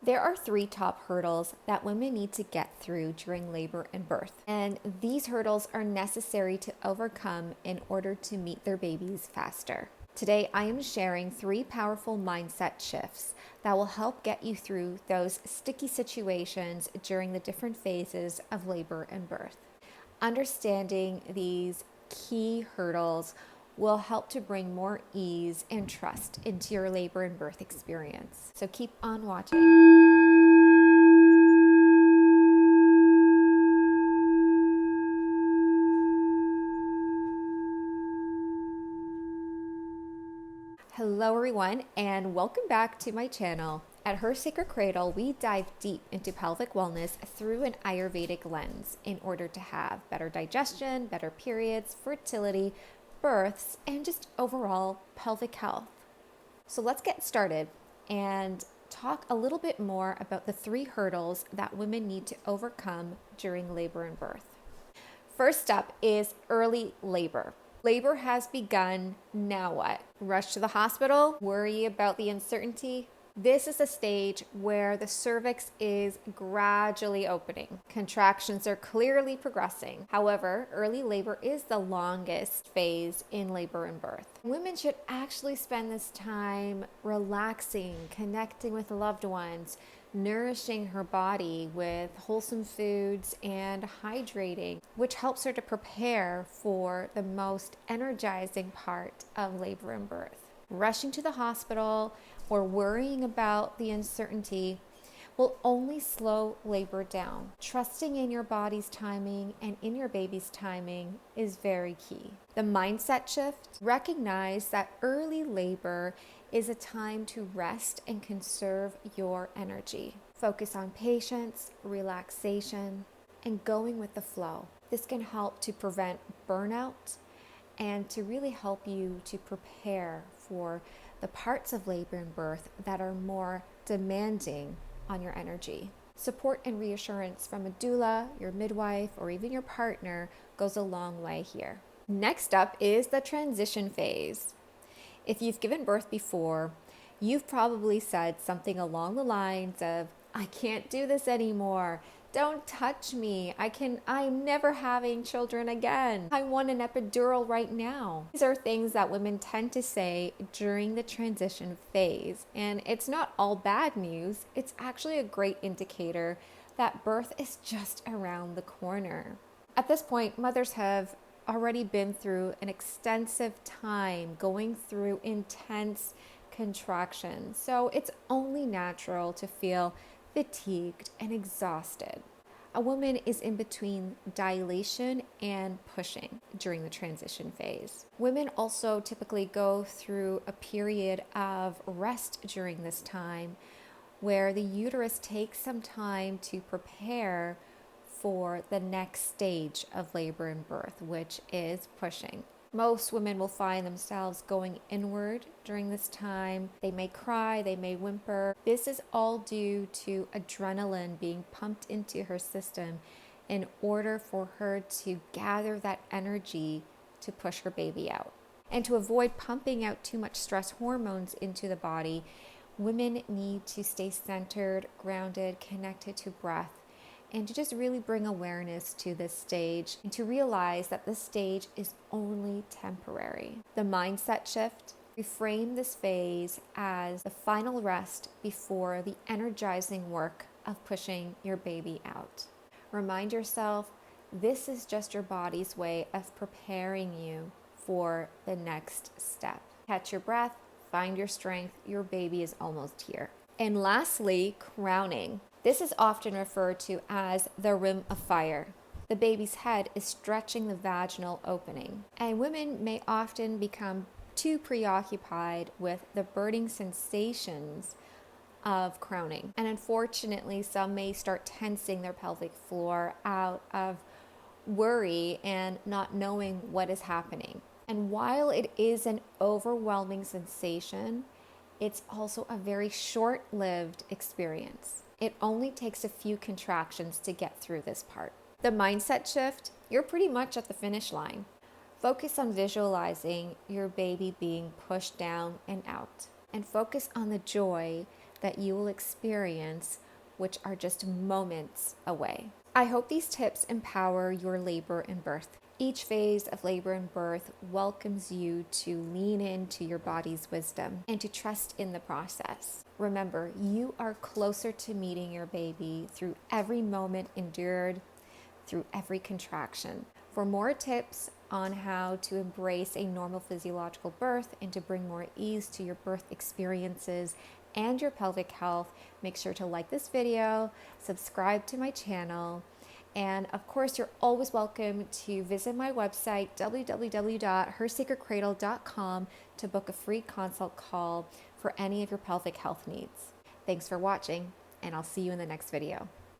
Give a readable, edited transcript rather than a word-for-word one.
There are three top hurdles that women need to get through during labor and birth, and these hurdles are necessary to overcome in order to meet their babies faster. Today, I am sharing three powerful mindset shifts that will help get you through those sticky situations during the different phases of labor and birth. Understanding these key hurdles will help to bring more ease and trust into your labor and birth experience. So keep on watching. Hello everyone, and welcome back to my channel. At Her Sacred Cradle, we dive deep into pelvic wellness through an Ayurvedic lens in order to have better digestion, better periods, fertility, births, and just overall pelvic health. So let's get started and talk a little bit more about the three hurdles that women need to overcome during labor and birth. First up is early labor. Labor has begun, now what? Rush to the hospital? Worry about the uncertainty? This is a stage where the cervix is gradually opening. Contractions are clearly progressing. However, early labor is the longest phase in labor and birth. Women should actually spend this time relaxing, connecting with loved ones, nourishing her body with wholesome foods and hydrating, which helps her to prepare for the most energizing part of labor and birth. Rushing to the hospital or worrying about the uncertainty will only slow labor down. Trusting in your body's timing and in your baby's timing is very key. The mindset shift: recognize that early labor is a time to rest and conserve your energy. Focus on patience, relaxation, and going with the flow. This can help to prevent burnout and to really help you to prepare for the parts of labor and birth that are more demanding on your energy. Support and reassurance from a doula, your midwife, or even your partner goes a long way here. Next up is the transition phase. If you've given birth before, you've probably said something along the lines of, "I can't do this anymore. Don't touch me. I'm never having children again. I want an epidural right now." These are things that women tend to say during the transition phase. And it's not all bad news. It's actually a great indicator that birth is just around the corner. At this point, mothers have already been through an extensive time going through intense contractions. So it's only natural to feel fatigued and exhausted. A woman is in between dilation and pushing during the transition phase. Women also typically go through a period of rest during this time where the uterus takes some time to prepare for the next stage of labor and birth, which is pushing. Most women will find themselves going inward during this time. They may cry, they may whimper. This is all due to adrenaline being pumped into her system in order for her to gather that energy to push her baby out. And to avoid pumping out too much stress hormones into the body, women need to stay centered, grounded, connected to breath, and to just really bring awareness to this stage and to realize that this stage is only temporary. The mindset shift: reframe this phase as the final rest before the energizing work of pushing your baby out. Remind yourself, this is just your body's way of preparing you for the next step. Catch your breath, find your strength, your baby is almost here. And lastly, crowning. This is often referred to as the rim of fire. The baby's head is stretching the vaginal opening, and women may often become too preoccupied with the burning sensations of crowning. And unfortunately, some may start tensing their pelvic floor out of worry and not knowing what is happening. And while it is an overwhelming sensation, it's also a very short-lived experience. It only takes a few contractions to get through this part. The mindset shift: you're pretty much at the finish line. Focus on visualizing your baby being pushed down and out, and focus on the joy that you will experience, which are just moments away. I hope these tips empower your labor and birth. Each phase of labor and birth welcomes you to lean into your body's wisdom and to trust in the process. Remember, you are closer to meeting your baby through every moment endured, through every contraction. For more tips on how to embrace a normal physiological birth and to bring more ease to your birth experiences and your pelvic health, make sure to like this video, subscribe to my channel, and of course, you're always welcome to visit my website, www.hersacredcradle.com, to book a free consult call for any of your pelvic health needs. Thanks for watching, and I'll see you in the next video.